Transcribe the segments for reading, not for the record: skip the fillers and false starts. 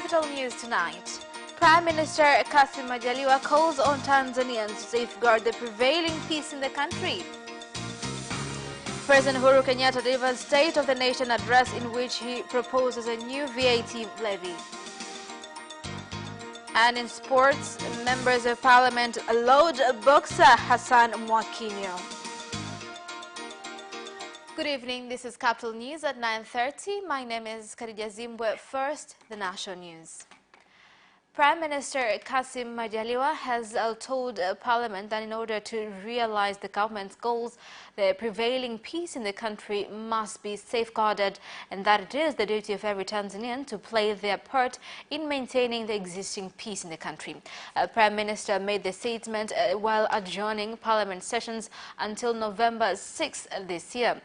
Capital News tonight. Prime Minister Kassim Majaliwa calls on Tanzanians to safeguard the prevailing peace in the country. President Uhuru Kenyatta delivers State of the Nation address in which he proposes a new VAT levy. And in sports, members of parliament laud boxer Hassan Mwakinyo. Good evening, this is Capital News at 9:30. My name is Khadija Zimbwe. First, the national news. Prime Minister Kassim Majaliwa has told Parliament that in order to realize the government's goals, the prevailing peace in the country must be safeguarded, and that it is the duty of every Tanzanian to play their part in maintaining the existing peace in the country. Prime Minister made the statement while adjourning Parliament sessions until November 6th this year.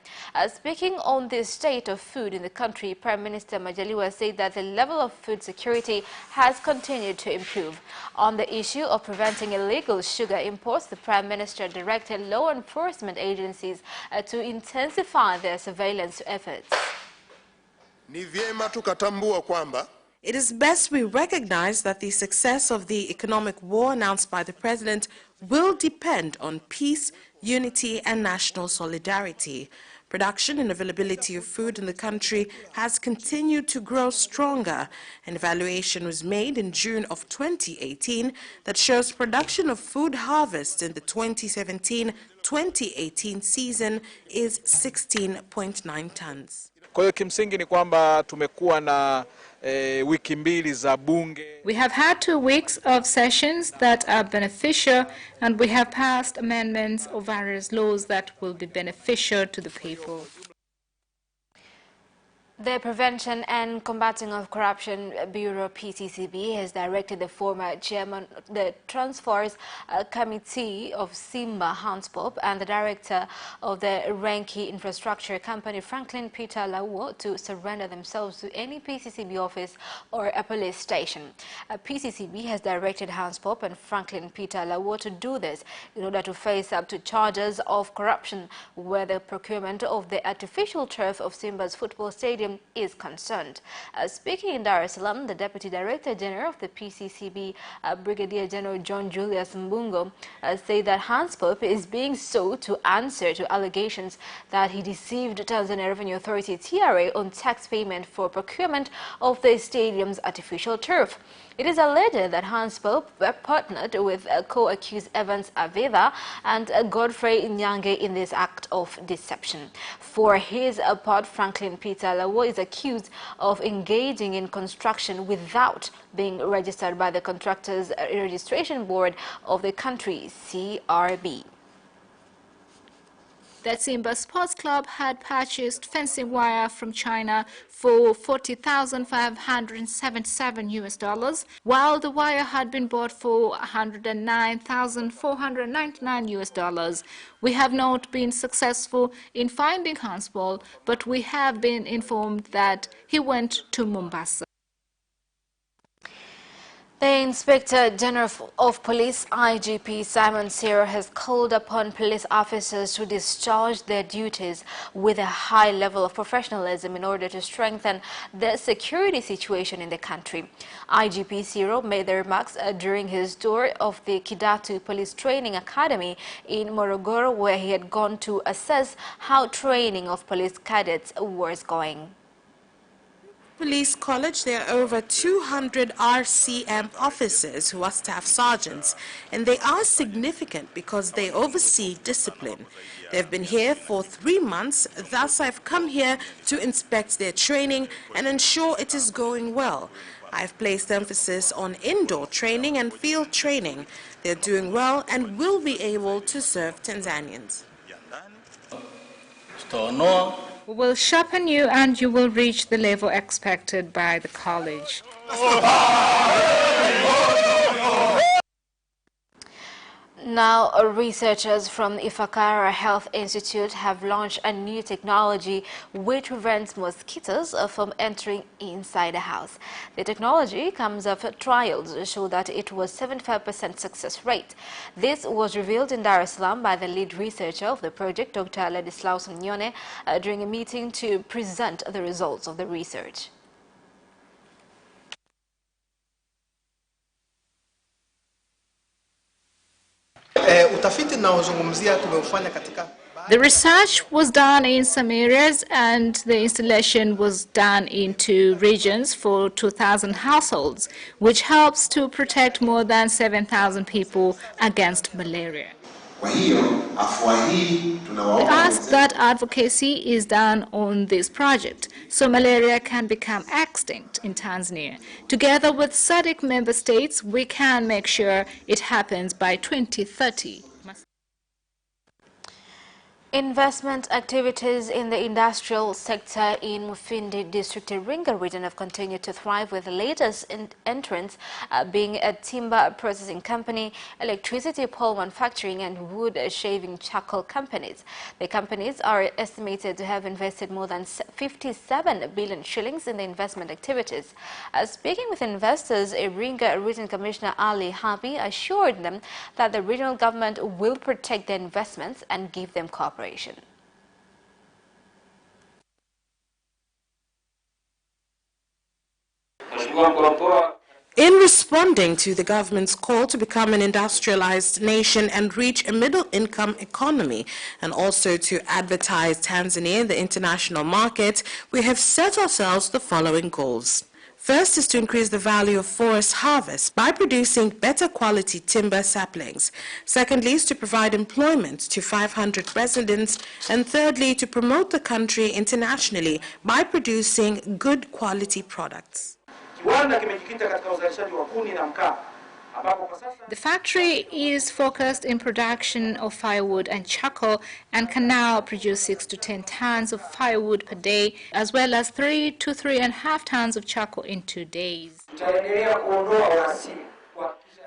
Speaking on the state of food in the country, Prime Minister Majaliwa said that the level of food security has continued to improve. On the issue of preventing illegal sugar imports, the Prime Minister directed law enforcement agencies to intensify their surveillance efforts. It is best we recognize that the success of the economic war announced by the President will depend on peace, unity, and national solidarity. Production and availability of food in the country has continued to grow stronger. An evaluation was made in June of 2018 that shows production of food harvest in the 2017-2018 season is 16.9 tons. Kwa hiyo kimsingi ni kwamba tumekuwa na wiki mbili za bunge. We have had 2 weeks of sessions that are beneficial, and we have passed amendments of various laws that will be beneficial to the people. The Prevention and Combating of Corruption Bureau (PCCB) has directed the former chairman of the Transfers Committee of Simba, Hans Pop, and the director of the Renki Infrastructure Company, Franklin Peter Lauo, to surrender themselves to any PCCB office or a police station. PCCB has directed Hans Pop and Franklin Peter Lauo to do this in order to face up to charges of corruption where the procurement of the artificial turf of Simba's football stadium is concerned. Speaking in Dar es Salaam, the Deputy Director General of the PCCB, Brigadier General John Julius Mbungo, said that Hans Pope is being sought to answer to allegations that he deceived Tanzania Revenue Authority (TRA) on tax payment for procurement of the stadium's artificial turf. It is alleged that Hans Pope partnered with co-accused Evans Aveva and Godfrey Nyange in this act of deception. For his part, Franklin Peter Lauo is accused of engaging in construction without being registered by the Contractors Registration Board of the country, CRB. That Simba Sports Club had purchased fencing wire from China for $40,577 while the wire had been bought for $109,499. We have not been successful in finding Hans Paul, but we have been informed that he went to Mombasa. The Inspector General of Police, IGP Simon Siro, has called upon police officers to discharge their duties with a high level of professionalism in order to strengthen the security situation in the country. IGP Siro made the remarks during his tour of the Kidatu Police Training Academy in Morogoro, where he had gone to assess how training of police cadets was going. Police College, there are over 200 RCM officers who are staff sergeants, and they are significant because they oversee discipline. They've been here for 3 months, thus I've come here to inspect their training and ensure it is going well. I've placed emphasis on indoor training and field training. They're doing well and will be able to serve Tanzanians. We will sharpen you and you will reach the level expected by the college. Now, researchers from Ifakara Health Institute have launched a new technology which prevents mosquitoes from entering inside a house. The technology comes after trials show that it was 75% success rate. This was revealed in Dar es Salaam by the lead researcher of the project, Dr. Ladislaus Mnyone, during a meeting to present the results of the research. utafiti ninaozungumzia tumeufanya katika. The research was done in some areas and the installation was done in 2 regions for 2,000 households, which helps to protect more than 7,000 people against malaria. We ask that advocacy is done on this project so malaria can become extinct in Tanzania. Together with SADC member states, we can make sure it happens by 2030. Investment activities in the industrial sector in Mufindi district Iringa region have continued to thrive, with the latest entrants being a timber processing company, electricity pole manufacturing and wood shaving charcoal companies. The companies are estimated to have invested more than 57 billion shillings in the investment activities. Speaking with investors, Iringa Region Commissioner Ali Habi assured them that the regional government will protect their investments and give them cooperation. In responding to the government's call to become an industrialized nation and reach a middle-income economy, and also to advertise Tanzania in the international market, we have set ourselves the following goals. First is to increase the value of forest harvest by producing better quality timber saplings. Secondly is to provide employment to 500 residents. And thirdly, to promote the country internationally by producing good quality products. The factory is focused in production of firewood and charcoal and can now produce 6 to 10 tons of firewood per day, as well as 3 to 3.5 tons of charcoal in 2 days.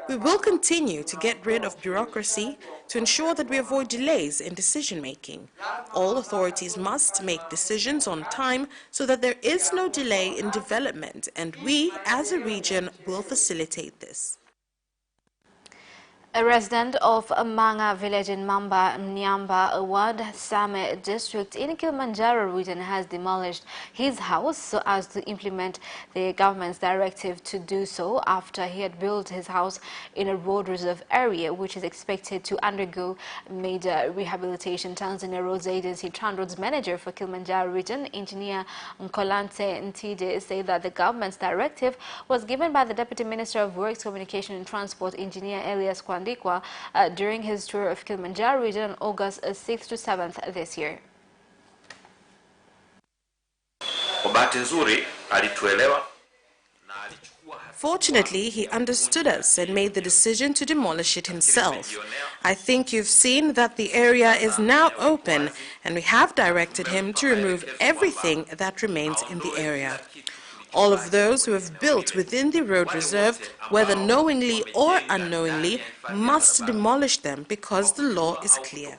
We will continue to get rid of bureaucracy to ensure that we avoid delays in decision-making. All authorities must make decisions on time so that there is no delay in development, and we, as a region, will facilitate this. A resident of Manga village in Mamba, Mnyamba Ward, Same district in Kilimanjaro region has demolished his house so as to implement the government's directive to do so after he had built his house in a road reserve area, which is expected to undergo major rehabilitation. Tanzania Roads Agency TransRoads manager for Kilimanjaro region, Engineer Nkolante Ntije, said that the government's directive was given by the Deputy Minister of Works, Communication and Transport, Engineer Elias during his tour of Kilimanjaro region on August 6th to 7th this year. Fortunately, he understood us and made the decision to demolish it himself. I think you've seen that the area is now open, and we have directed him to remove everything that remains in the area. All of those who have built within the road reserve, whether knowingly or unknowingly, must demolish them because the law is clear.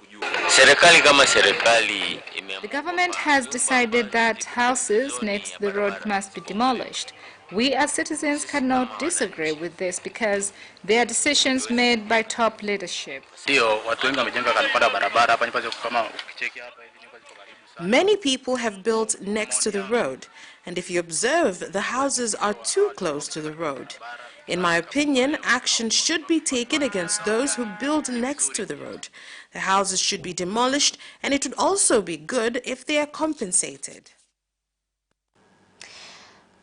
The government has decided that houses next to the road must be demolished. We as citizens cannot disagree with this because they are decisions made by top leadership. Many people have built next to the road, and if you observe, the houses are too close to the road. In my opinion, action should be taken against those who build next to the road. The houses should be demolished, and it would also be good if they are compensated.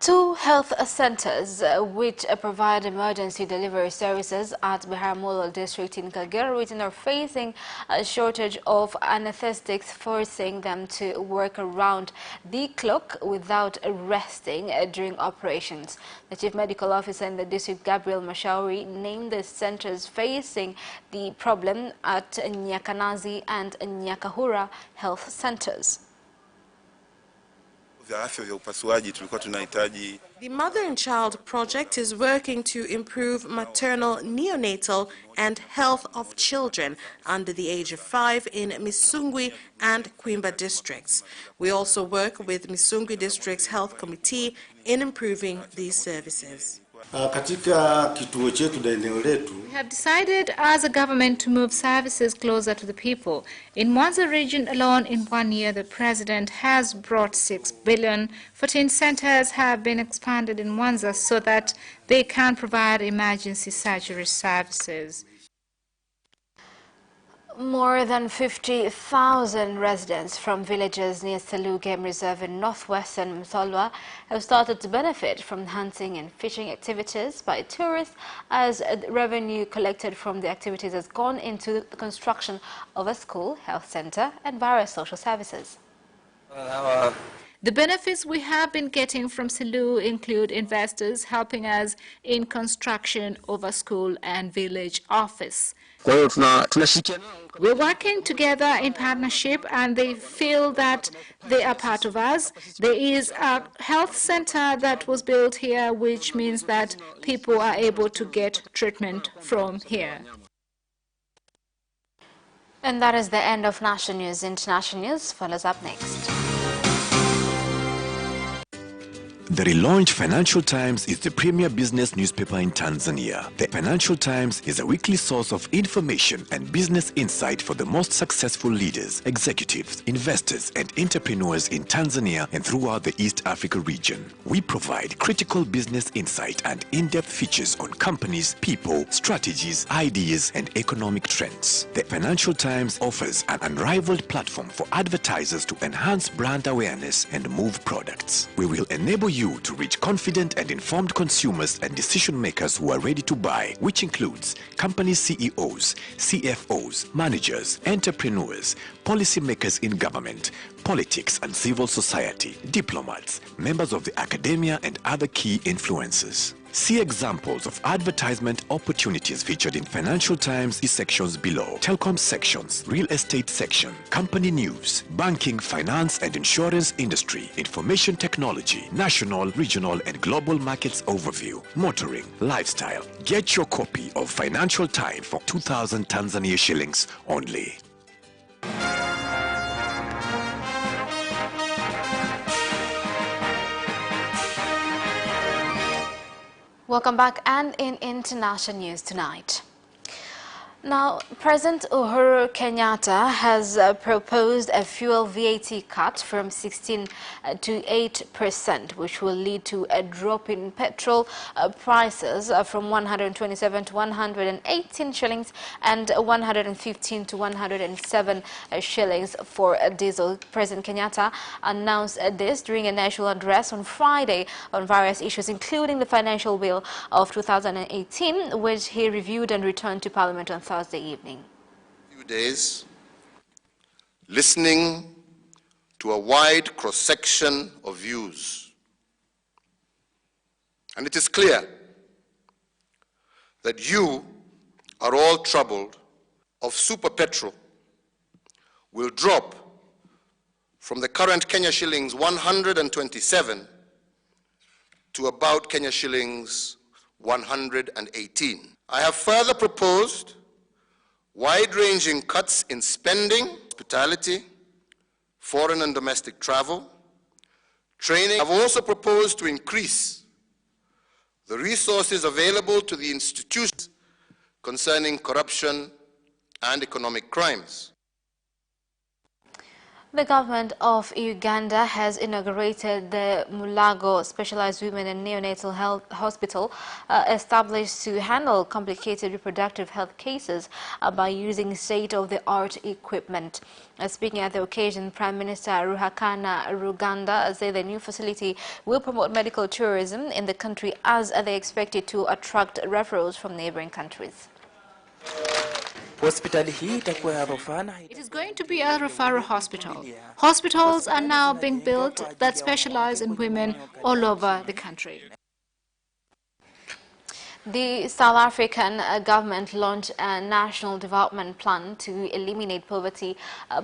2 health centers which provide emergency delivery services at Biharamulo district in Kagera region are facing a shortage of anesthetics, forcing them to work around the clock without resting during operations. The Chief Medical Officer in the district, Gabriel Mashauri, named the centers facing the problem at Nyakanazi and Nyakahura health centers. The Mother and Child Project is working to improve maternal, neonatal and health of children under the age of 5 in Misungwi and Kwimba districts. We also work with Misungwi District's Health Committee in improving these services. We have decided as a government to move services closer to the people. In Mwanza region alone, in 1 year, the President has brought 6 billion. 14 centers have been expanded in Mwanza so that they can provide emergency surgery services. More than 50,000 residents from villages near Selous Game Reserve in northwestern Msolwa have started to benefit from hunting and fishing activities by tourists, as revenue collected from the activities has gone into the construction of a school, health center, and various social services. The benefits we have been getting from Selous include investors helping us in construction of a school and village office. We're working together in partnership, and they feel that they are part of us. There is a health center that was built here, which means that people are able to get treatment from here. And that is the end of national news. International news follows up next. The relaunched Financial Times is the premier business newspaper in Tanzania. The Financial Times is a weekly source of information and business insight for the most successful leaders, executives, investors, and entrepreneurs in Tanzania and throughout the East Africa region. We provide critical business insight and in-depth features on companies, people, strategies, ideas, and economic trends. The Financial Times offers an unrivaled platform for advertisers to enhance brand awareness and move products. We will enable you to reach confident and informed consumers and decision makers who are ready to buy, which includes company CEOs, CFOs, managers, entrepreneurs, policymakers in government, politics and civil society, diplomats, members of the academia, and other key influencers. See examples of advertisement opportunities featured in Financial Times sections below. Telecom sections, real estate section, company news, banking, finance and insurance industry, information technology, national, regional and global markets overview, motoring, lifestyle. Get your copy of Financial Times for 2,000 Tanzania shillings only. Welcome back, and in international news tonight. Now, President Uhuru Kenyatta has proposed a fuel VAT cut from 16 to 8%, which will lead to a drop in petrol prices from 127 to 118 shillings and 115 to 107 shillings for diesel. President Kenyatta announced this during a national address on Friday on various issues, including the financial bill of 2018, which he reviewed and returned to Parliament on Thursday evening. Few days, listening to a wide cross-section of views. And it is clear that you are all troubled of super petrol will drop from the current Kenya shillings 127 to about Kenya shillings 118. I have further proposed wide-ranging cuts in spending, hospitality, foreign and domestic travel, training. I've also proposed to increase the resources available to the institutions concerning corruption and economic crimes. The government of Uganda has inaugurated the Mulago Specialized Women and Neonatal Health Hospital, established to handle complicated reproductive health cases by using state-of-the-art equipment. Speaking at the occasion, Prime Minister Ruhakana Ruganda said the new facility will promote medical tourism in the country, as they expect it to attract referrals from neighboring countries. It is going to be a referral hospital. Hospitals are now being built that specialize in women all over the country. The South African government launched a national development plan to eliminate poverty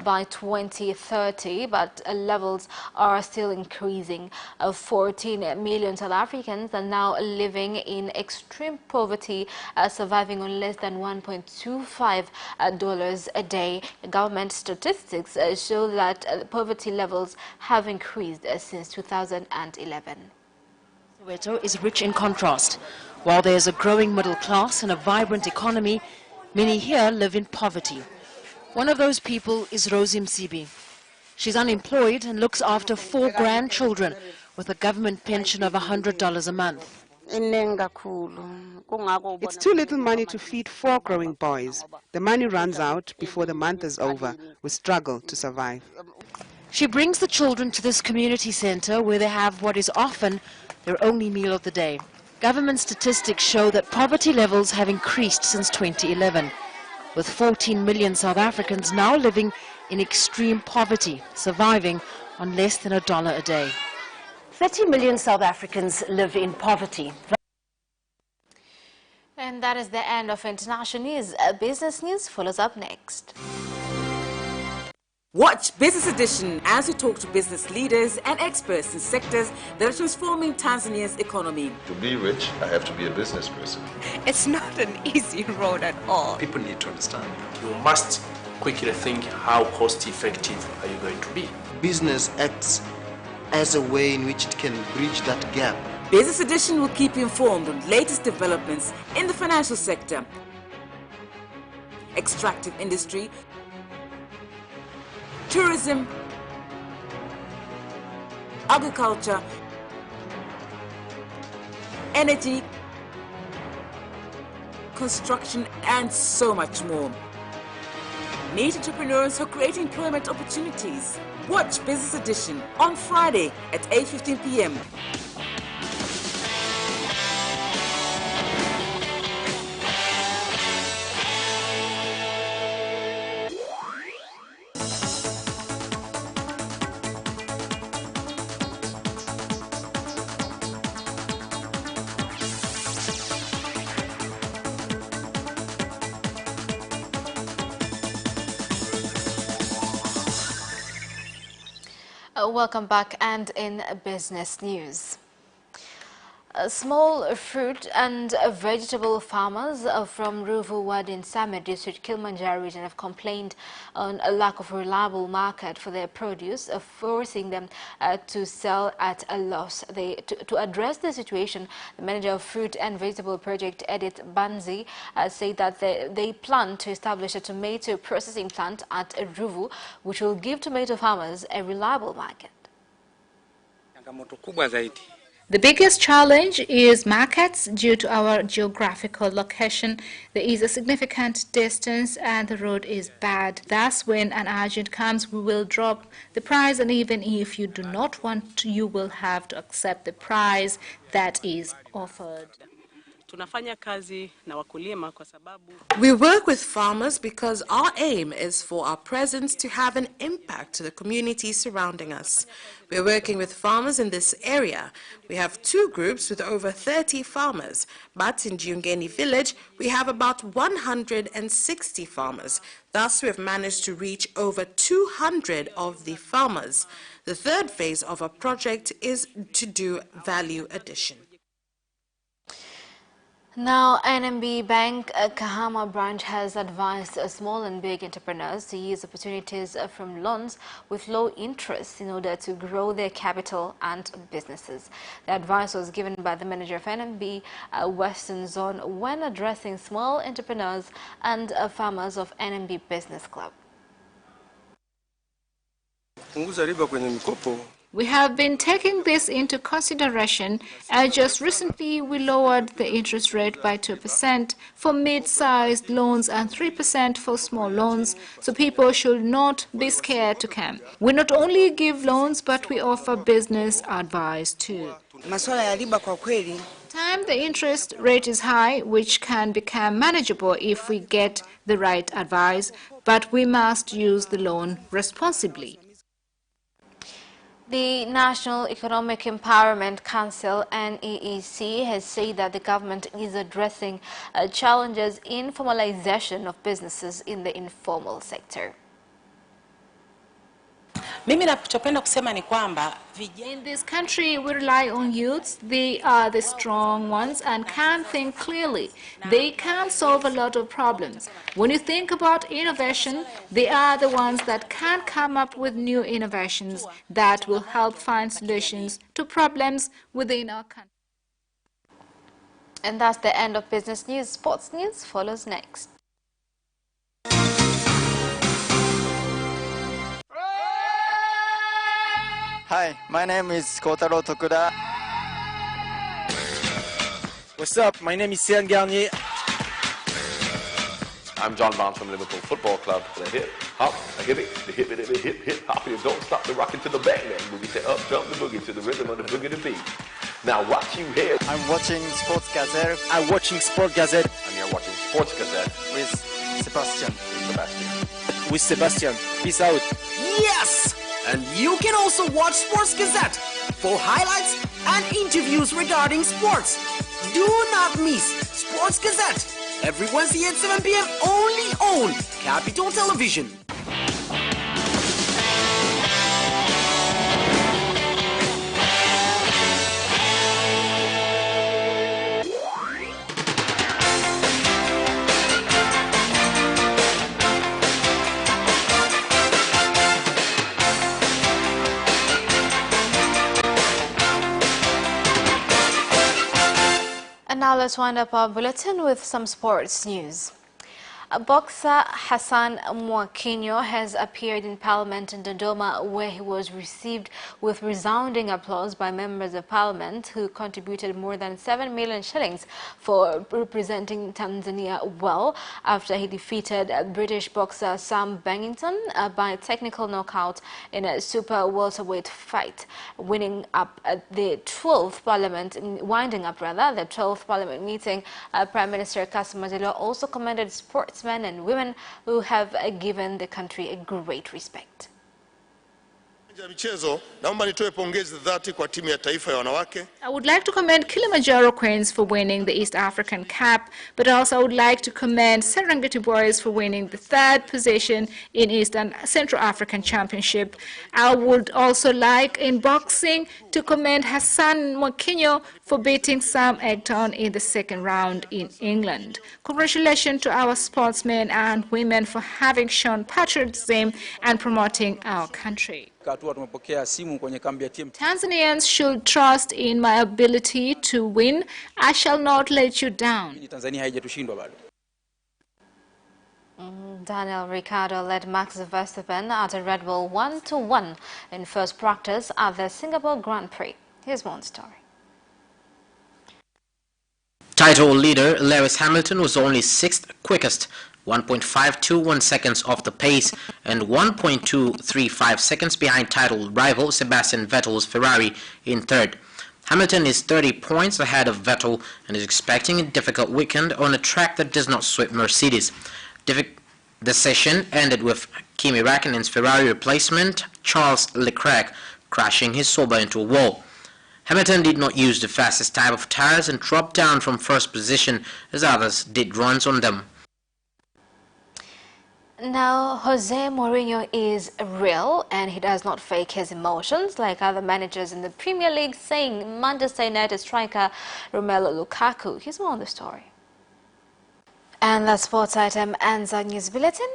by 2030, but levels are still increasing. 14 million South Africans are now living in extreme poverty, surviving on less than $1.25 a day. Government statistics show that poverty levels have increased since 2011. Soweto is rich in contrast. While there is a growing middle class and a vibrant economy, many here live in poverty. One of those people is Rosie Msibi. She's unemployed and looks after 4 grandchildren with a government pension of $100 a month. It's too little money to feed 4 growing boys. The money runs out before the month is over. We struggle to survive. She brings the children to this community center where they have what is often their only meal of the day. Government statistics show that poverty levels have increased since 2011, with 14 million South Africans now living in extreme poverty, surviving on less than $1 a day. 30 million South Africans live in poverty. And that is the end of international news. Business news follows up next. Watch Business Edition as we talk to business leaders and experts in sectors that are transforming Tanzania's economy. To be rich, I have to be a business person. It's not an easy road at all. People need to understand. You must quickly think, how cost effective are you going to be? Business acts as a way in which it can bridge that gap. Business Edition will keep you informed on latest developments in the financial sector, extractive industry, tourism, agriculture, energy, construction, and so much more. Meet entrepreneurs who create employment opportunities. Watch Business Edition on Friday at 8:15 p.m. Welcome back, and in business news. Small fruit and vegetable farmers from Ruvu Ward in Same District, Kilimanjaro region have complained on a lack of reliable market for their produce, forcing them to sell at a loss. To address the situation, the manager of Fruit and Vegetable Project, Edith Banzi, said that they plan to establish a tomato processing plant at Ruvu, which will give tomato farmers a reliable market. The biggest challenge is markets. Due to our geographical location, there is a significant distance and the road is bad. Thus, when an agent comes, we will drop the price, and even if you do not want to, you will have to accept the price that is offered. We work with farmers because our aim is for our presence to have an impact to the community surrounding us. We're working with farmers in this area. We have 2 groups with over 30 farmers, but in Jiungeni village, we have about 160 farmers. Thus, we have managed to reach over 200 of the farmers. The third phase of our project is to do value addition. Now, NMB Bank Kahama branch has advised small and big entrepreneurs to use opportunities from loans with low interest in order to grow their capital and businesses. The advice was given by the manager of NMB Western Zone when addressing small entrepreneurs and farmers of NMB Business Club. We have been taking this into consideration, and just recently we lowered the interest rate by 2% for mid-sized loans and 3% for small loans, so people should not be scared to come. We not only give loans, but we offer business advice too. Time the interest rate is high, which can become manageable if we get the right advice, but we must use the loan responsibly. The National Economic Empowerment Council, NEEC, has said that the government is addressing challenges in formalization of businesses in the informal sector. In this country, we rely on youths. They are the strong ones and can think clearly. They can solve a lot of problems. When you think about innovation, they are the ones that can come up with new innovations that will help find solutions to problems within our country. And that's the end of business news. Sports news follows next. Hi, my name is Kotaro Tokuda. What's up? My name is Céline Garnier. I'm John Barnes from Liverpool Football Club. The hip, hop, a hip it, the hip it, the hip, hip, hop it. Don't stop the rockin' to the bang, bang. Boogie say up, jump the boogie to the rhythm of the boogie to beat. Now what you hear? I'm watching Sports Gazette. I'm watching Sports Gazette. And you're watching Sports Gazette. With Sebastian. With Sebastian. Peace out. Yes! And you can also watch Sports Gazette for highlights and interviews regarding sports. Do not miss Sports Gazette every Wednesday at 7 p.m. only on Capital Television. And now let's wind up our bulletin with some sports news. Boxer Hassan Mwakinyo has appeared in Parliament in Dodoma, where he was received with resounding applause by members of Parliament who contributed more than 7 million shillings for representing Tanzania well after he defeated British boxer Sam Bennington by technical knockout in a super welterweight fight, winding up the 12th Parliament meeting. Prime Minister Kassim Majaliwa also commended sportsmen and women who have given the country a great respect. I would like to commend Kilimanjaro Queens for winning the East African Cup, but also I would like to commend Serengeti Boys for winning the 3rd position in East and Central African Championship. I would also like in boxing to commend Hassan Mwakinyo for beating Sam Egton in the 2nd round in England. Congratulations to our sportsmen and women for having shown patriotism and promoting our country. Tanzanians should trust in my ability to win. I shall not let you down. Daniel Ricciardo led Max Verstappen at a Red Bull 1-1 in first practice at the Singapore Grand Prix. Here's one story. Title leader Lewis Hamilton was only 6th quickest, 1.521 seconds off the pace and 1.235 seconds behind title rival Sebastian Vettel's Ferrari in 3rd. Hamilton is 30 points ahead of Vettel and is expecting a difficult weekend on a track that does not suit Mercedes. The session ended with Kimi Räikkönen's Ferrari replacement Charles Leclerc crashing his Sauber into a wall. Hamilton did not use the fastest type of tires and dropped down from 1st position as others did runs on them. Now, Jose Mourinho is real and he does not fake his emotions like other managers in the Premier League, saying Manchester United striker Romelu Lukaku. Here's more on the story. And that sports item ends our news bulletin.